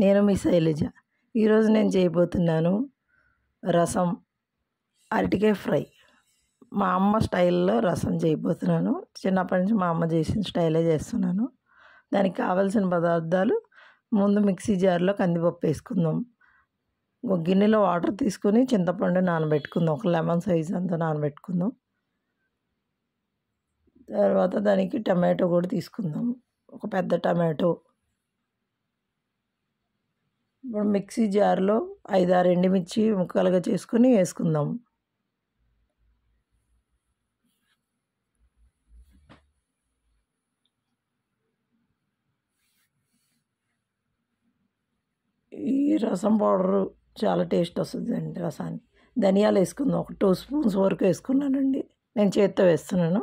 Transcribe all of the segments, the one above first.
నేను మీ శైలజ. ఈరోజు నేను చేయబోతున్నాను రసం, అరటికాయ ఫ్రై. మా అమ్మ స్టైల్లో రసం చేయబోతున్నాను. చిన్నప్పటి నుంచి మా అమ్మ చేసిన స్టైలే చేస్తున్నాను. దానికి కావాల్సిన పదార్థాలు: ముందు మిక్సీ జార్లో కందిపప్పు వేసుకుందాం. ఒక గిన్నెలో వాటర్ తీసుకొని చింతపండు నానబెట్టుకుందాం. ఒక లెమన్ సైజ్ అంతా నానబెట్టుకుందాం. తర్వాత దానికి టమాటో కూడా తీసుకుందాం, ఒక పెద్ద టమాటో. ఇప్పుడు మిక్సీ జార్లో 5-6 ఎండుమిర్చి ముక్కలుగా చేసుకొని వేసుకుందాం. ఈ రసం పౌడరు చాలా టేస్ట్ వస్తుందండి రసాన్ని. ధనియాలు వేసుకుందాం, ఒక 2 స్పూన్స్ వరకు వేసుకున్నానండి. నేను చేత్తో వేస్తున్నాను.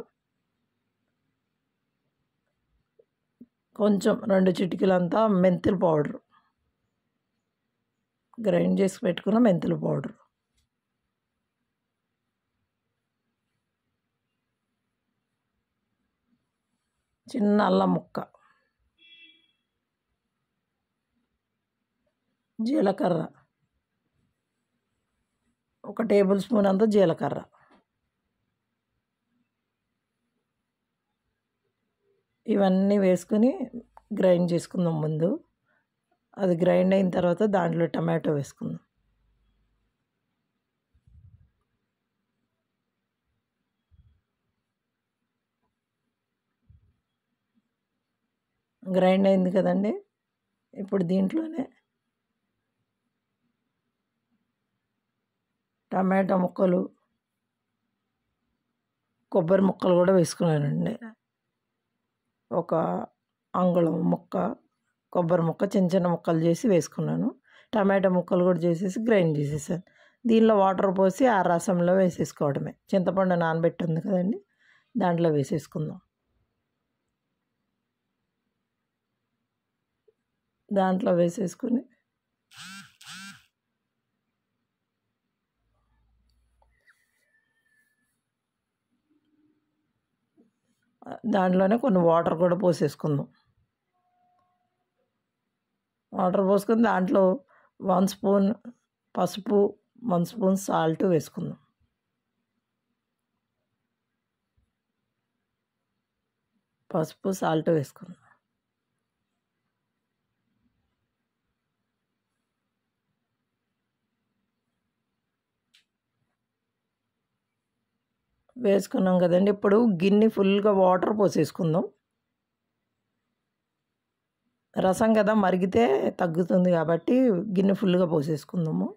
కొంచెం 2 చిటికలంతా మెంతుల పౌడరు, గ్రైండ్ చేసి పెట్టుకున్న మెంతుల పౌడర్. చిన్న అల్లం ముక్క, జీలకర్ర, ఒక టేబుల్ స్పూన్ అంత జీలకర్ర. ఇవన్నీ వేసుకొని గ్రైండ్ చేసుకుందాం. ముందు అది గ్రైండ్ అయిన తర్వాత దాంట్లో టమాటో వేసుకుందాం. గ్రైండ్ అయింది కదండి. ఇప్పుడు దీంట్లోనే టమాటో ముక్కలు, కొబ్బరి ముక్కలు కూడా వేసుకున్నానండి. ఒక అంగుళం ముక్క కొబ్బరి ముక్క చిన్న చిన్న ముక్కలు చేసి వేసుకున్నాను. టమాటో ముక్కలు కూడా చేసేసి గ్రైండ్ చేసేసాను. దీనిలో వాటర్ పోసి ఆ రసంలో వేసేసుకోవడమే. చింతపండు నానబెట్టి ఉంది కదండి, దాంట్లో వేసేసుకుందాం. దాంట్లో వేసేసుకుని దాంట్లోనే కొన్ని వాటర్ కూడా పోసేసుకుందాం. వాటర్ పోసుకొని దాంట్లో 1 స్పూన్ పసుపు, 1 స్పూన్ సాల్ట్ వేసుకుందాం. పసుపు సాల్ట్ వేసుకుందాం. వేసుకున్నాం కదండి. ఇప్పుడు గిన్నె ఫుల్గా వాటర్ పోసేసుకుందాం. రసం కదా, మరిగితే తగ్గుతుంది కాబట్టి గిన్నె ఫుల్గా పోసేసుకుందాము.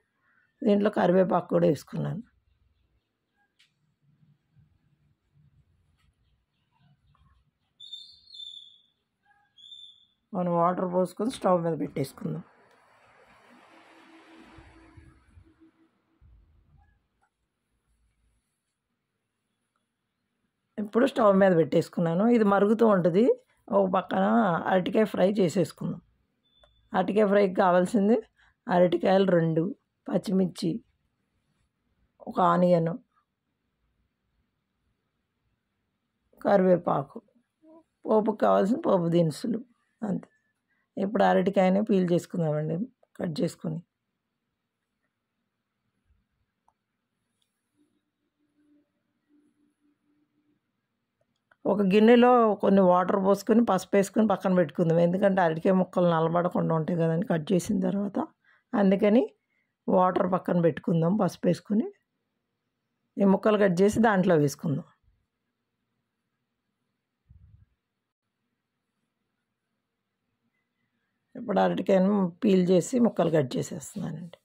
దీంట్లో కరివేపాకు కూడా వేసుకున్నాను. మనం వాటర్ పోసుకొని స్టవ్ మీద పెట్టేసుకుందాం. ఇప్పుడు స్టవ్ మీద పెట్టేసుకున్నాను. ఇది మరుగుతూ ఉంటుంది. ఒక పక్కన అరటికాయ ఫ్రై చేసేసుకుందాం. అరటికాయ ఫ్రైకి కావాల్సింది అరటికాయలు 2, పచ్చిమిర్చి, ఒక ఆనియన్, కరివేపాకు, పోపుకి కావాల్సిన పోపు దినుసులు, అంతే. ఇప్పుడు అరటికాయని పీల్ చేసుకుందామండి, కట్ చేసుకుని. ఒక గిన్నెలో కొన్ని వాటర్ పోసుకొని పసుపు వేసుకొని పక్కన పెట్టుకుందాం. ఎందుకంటే అరటికాయ ముక్కలు నలబడకుండా ఉంటాయి కదండి కట్ చేసిన తర్వాత. అందుకని వాటర్ పక్కన పెట్టుకుందాం. పసుపు వేసుకొని ఈ ముక్కలు కట్ చేసి దాంట్లో వేసుకుందాం. ఇప్పుడు అరటికాయను పీల్ చేసి ముక్కలు కట్ చేసేస్తున్నానండి.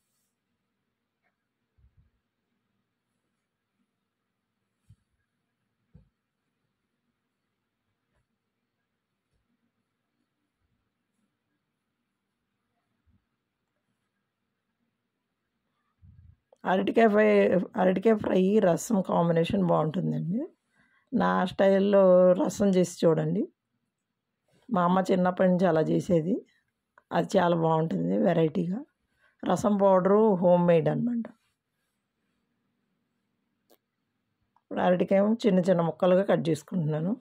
అరటికాయ ఫ్రై రసం కాంబినేషన్ బాగుంటుందండి. నా స్టైల్లో రసం చేసి చూడండి. మా అమ్మ చిన్నప్పటి నుంచి అలా చేసేది. అది చాలా బాగుంటుంది, వెరైటీగా. రసం పౌడరు హోమ్ మేడ్ అనమాట. ఇప్పుడు అరటికాయ చిన్న చిన్న ముక్కలుగా కట్ చేసుకుంటున్నాను.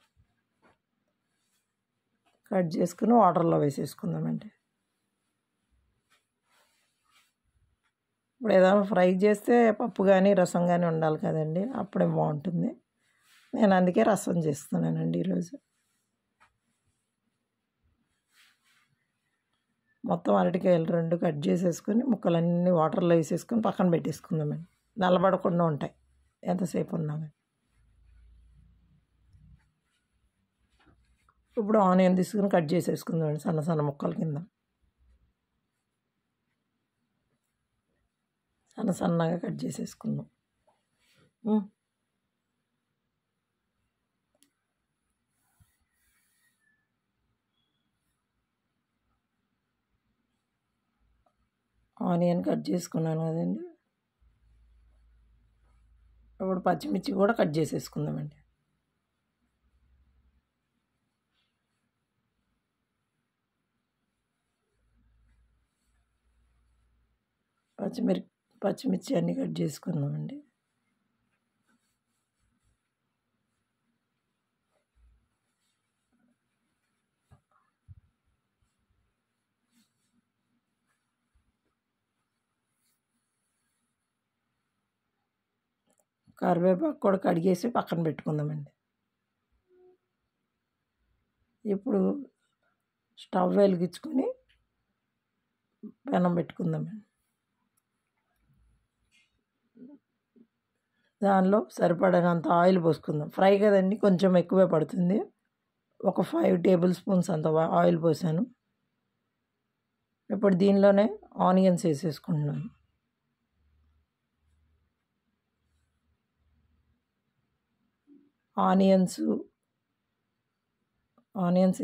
కట్ చేసుకుని వాటర్లో వేసేసుకుందామండి. ఇప్పుడు ఏదైనా ఫ్రై చేస్తే పప్పు కానీ రసం కానీ ఉండాలి కదండి, అప్పుడే బాగుంటుంది. నేను అందుకే రసం చేస్తున్నానండి ఈరోజు. మొత్తం అరటికాయలు 2 కట్ చేసేసుకొని ముక్కలన్నీ వాటర్లో వేసేసుకొని పక్కన పెట్టేసుకుందామండి. నల్లబడకుండా ఉంటాయి ఎంతసేపు ఉన్నా కానీ. ఇప్పుడు ఆనియన్ తీసుకుని కట్ చేసేసుకుందామండి సన్న సన్న ముక్కల కింద. సన్న సన్నగా కట్ చేసేసుకుందాం. ఆనియన్ కట్ చేసుకున్నాను కదండి. ఇప్పుడు పచ్చిమిర్చి కూడా కట్ చేసేసుకుందామండి. పచ్చిమిర్చి అన్నీ కట్ చేసుకుందామండి. కరివేపాకు కూడా కడిగేసి పక్కన పెట్టుకుందామండి. ఇప్పుడు స్టవ్ వెలిగించుకొని పెనం పెట్టుకుందామండి. దానిలో సరిపడినంత ఆయిల్ పోసుకుందాం. ఫ్రై కదండి, కొంచెం ఎక్కువే పడుతుంది. ఒక 5 టేబుల్ స్పూన్స్ అంత ఆయిల్ పోసాను. ఇప్పుడు దీనిలోనే ఆనియన్స్ వేసేసుకుంటున్నాను. ఆనియన్స్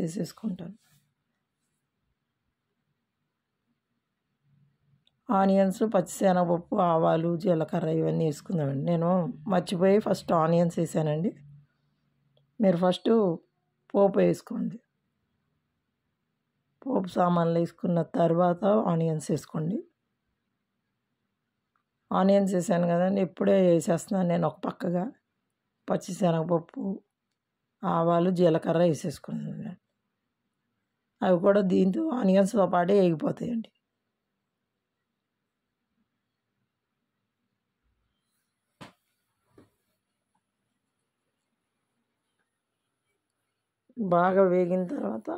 వేసేసుకుంటాను. ఆనియన్స్, పచ్చిశనగపప్పు, ఆవాలు, జీలకర్ర ఇవన్నీ వేసుకుందామండి. నేను మర్చిపోయి ఫస్ట్ ఆనియన్స్ వేసానండి. మీరు ఫస్ట్ పోపు వేసుకోండి. పోపు సామాన్లు వేసుకున్న తర్వాత ఆనియన్స్ వేసుకోండి. ఆనియన్స్ వేసాను కదండి, ఇప్పుడే వేసేస్తున్నాను నేను ఒక పక్కగా. పచ్చిశనగపప్పు, ఆవాలు, జీలకర్ర వేసేసుకున్నాను. అవి కూడా దీంతో ఆనియన్స్తో పాటే వేగిపోతాయండి. బాగా వేగిన తర్వాత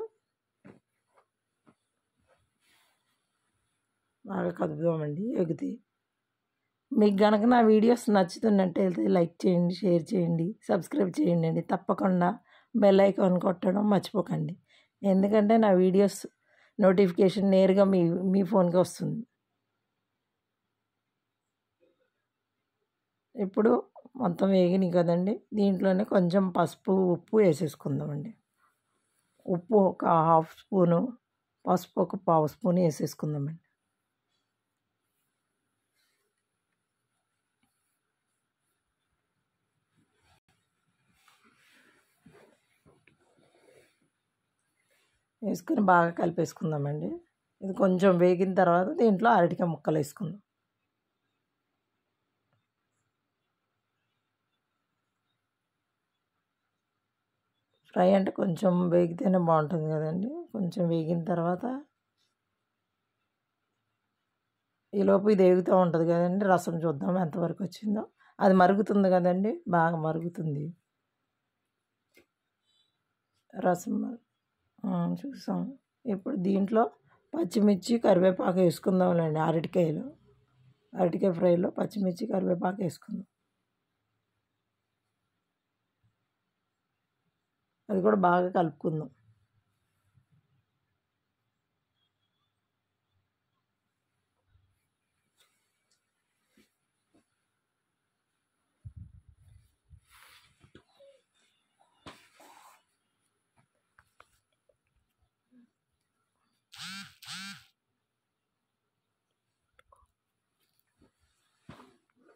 బాగా కదుపుదామండి, ఎగుతాయి. మీకు కనుక నా వీడియోస్ నచ్చుతున్నట్టయితే లైక్ చేయండి, షేర్ చేయండి, సబ్స్క్రైబ్ చేయండి అండి. తప్పకుండా బెల్ ఐకాన్ కొట్టడం మర్చిపోకండి. ఎందుకంటే నా వీడియోస్ నోటిఫికేషన్ నేరుగా మీ ఫోన్కి వస్తుంది. ఇప్పుడు మొత్తం వేగినాయి కదండి, దీంట్లోనే కొంచెం పసుపు, ఉప్పు వేసేసుకుందామండి. ఉప్పు ఒక 1/2 స్పూను, పసుపు ఒక 1/2 స్పూన్ వేసేసుకుందామండి. వేసుకుని బాగా కలిపేసుకుందామండి. ఇది కొంచెం వేగిన తర్వాత దీంట్లో అరటికాయ ముక్కలు వేసుకుందాం. ఫ్రై అంటే కొంచెం వేగితేనే బాగుంటుంది కదండి. కొంచెం వేగిన తర్వాత ఈలోపు ఇది వేగుతూ ఉంటుంది కదండి, రసం చూద్దాం ఎంతవరకు వచ్చిందో. అది మరుగుతుంది కదండి, బాగా మరుగుతుంది రసం. చూసాం. ఇప్పుడు దీంట్లో పచ్చిమిర్చి, కరివేపాకు వేసుకుందాంలేండి. అరటికాయ ఫ్రైలో పచ్చిమిర్చి, కరివేపాకు వేసుకుందాం. అది కూడా బాగా కలుపుకుందాం.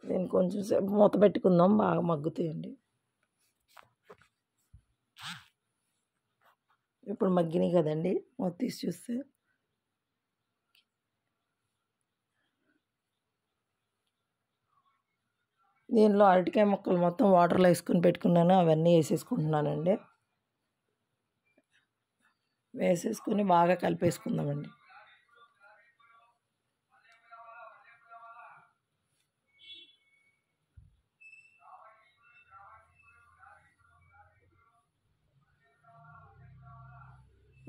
దీన్ని కొంచెం సేపు మూత పెట్టుకుందాం, బాగా మగ్గుతాయండి. ఇప్పుడు మగ్గినాయి కదండి, మూత తీసి చూస్తే దీనిలో అరటికాయ ముక్కలు మొత్తం వాటర్లో వేసుకొని పెట్టుకున్నాను, అవన్నీ వేసేసుకుంటున్నానండి. వేసేసుకొని బాగా కలిపేసుకుందామండి.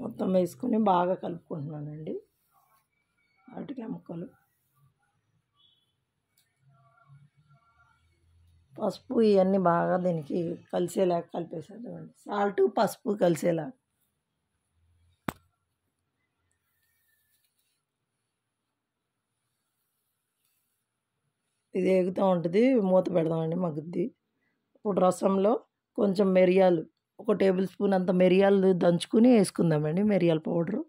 మొత్తం వేసుకుని బాగా కలుపుకుంటున్నానండి అరటికాయ ముక్కలు. పసుపు ఇవన్నీ బాగా దీనికి కలిసేలా కలిపేసేద్దామండి. సాల్ట్ పసుపు కలిసేలా. ఇది ఎగుతూ ఉంటుంది, మూత పెడదామండి మగ్గుద్ది. ఇప్పుడు రసంలో కొంచెం మిరియాలు, 1 టేబుల్ స్పూన్ అంత మిరియాలు దంచుకుని వేసుకుందామండి, మిరియాల పౌడరు.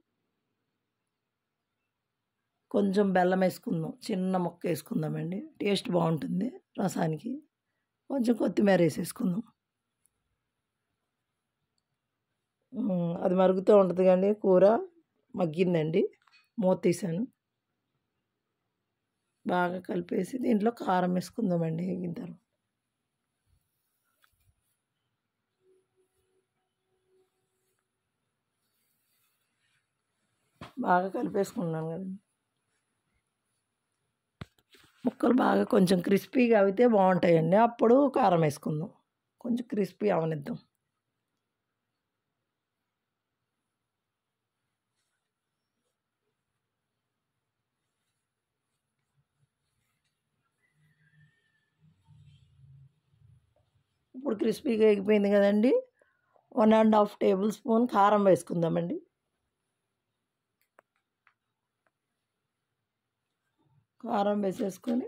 కొంచెం బెల్లం వేసుకుందాం, చిన్న ముక్క వేసుకుందామండి, టేస్ట్ బాగుంటుంది రసానికి. కొంచెం కొత్తిమీర వేసేసుకుందాం. అది మరుగుతూ ఉంటుంది కానీ కూర మగ్గిందండి, మూత తీసాను. బాగా కలిపేసి దీంట్లో కారం వేసుకుందామండి వేగిన తర్వాత. బాగా కలిపేసుకున్నాను కదండి. ముక్కలు బాగా కొంచెం క్రిస్పీగా అయితే బాగుంటాయండి, అప్పుడు కారం వేసుకుందాం. కొంచెం క్రిస్పీ అవనిద్దాం. ఇప్పుడు క్రిస్పీగా ఎగిపోయింది కదండి, 1½ టేబుల్ స్పూన్ కారం వేసుకుందామండి. కారం వేసేసుకొని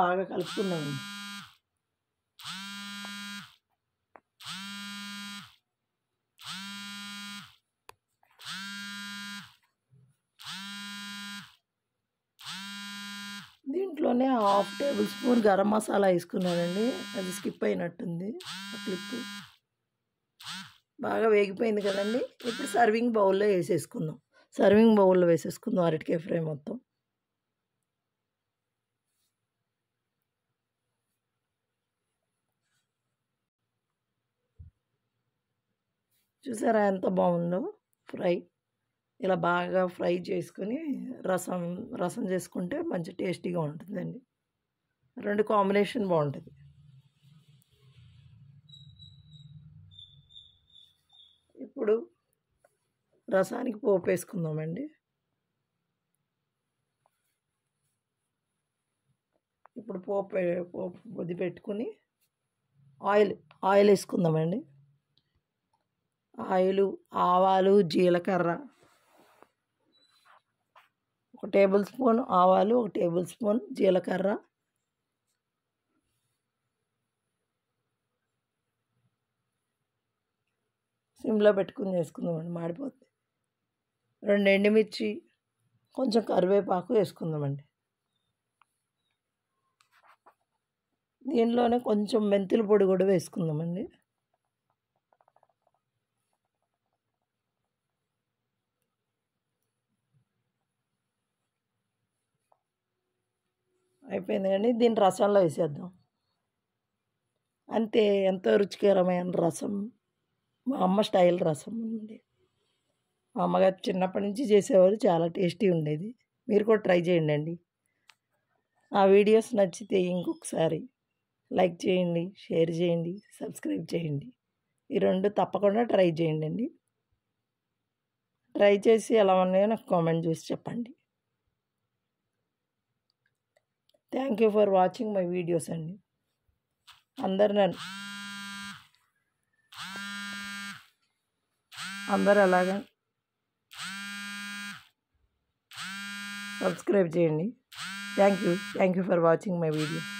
బాగా కలుపుకుందామండి. దీంట్లోనే 1/2 టేబుల్ స్పూన్ గరం మసాలా వేసుకున్నానండి, అది స్కిప్ అయినట్టుంది ఆ క్లిప్. బాగా వేగిపోయింది కదండి, ఇప్పుడు సర్వింగ్ బౌల్లో వేసేసుకుందాం. అరటికాయ ఫ్రై మొత్తం. చూసారా ఎంత బాగుందో ఫ్రై. ఇలా బాగా ఫ్రై చేసుకొని రసం చేసుకుంటే మంచి టేస్టీగా ఉంటుందండి. 2 కాంబినేషన్ బాగుంటుంది. ఇప్పుడు రసానికి పోపు వేసుకుందామండి. ఇప్పుడు పోపు బొద్ది పెట్టుకుని ఆయిల్ వేసుకుందామండి. ఆయిలు, ఆవాలు, జీలకర్ర, 1 టేబుల్ స్పూన్ ఆవాలు, 1 టేబుల్ స్పూన్ జీలకర్ర, సిమ్లో పెట్టుకుని వేసుకుందామండి, మాడిపోతుంది. 2 ఎండుమిర్చి, కొంచెం కరివేపాకు వేసుకుందామండి. దీనిలోనే కొంచెం మెంతుల పొడి కూడా వేసుకుందామండి. అయిపోయింది కానీ దీన్ని రసంలో వేసేద్దాం. అంతే, ఎంతో రుచికరమైన రసం, మా అమ్మ స్టైల్ రసం అండి. మా అమ్మగారు చిన్నప్పటి నుంచి చేసేవారు, చాలా టేస్టీ ఉండేది. మీరు కూడా ట్రై చేయండి. ఆ వీడియోస్ నచ్చితే ఇంకొకసారి లైక్ చేయండి, షేర్ చేయండి, సబ్స్క్రైబ్ చేయండి. ఈ 2 తప్పకుండా ట్రై చేయండి. ట్రై చేసి ఎలా ఉన్నాయో నాకు కామెంట్ చేసి చెప్పండి. Thank you for watching my videos అండి. అందరూ అలాగే సబ్స్క్రైబ్ చేయండి. Thank you for watching my videos.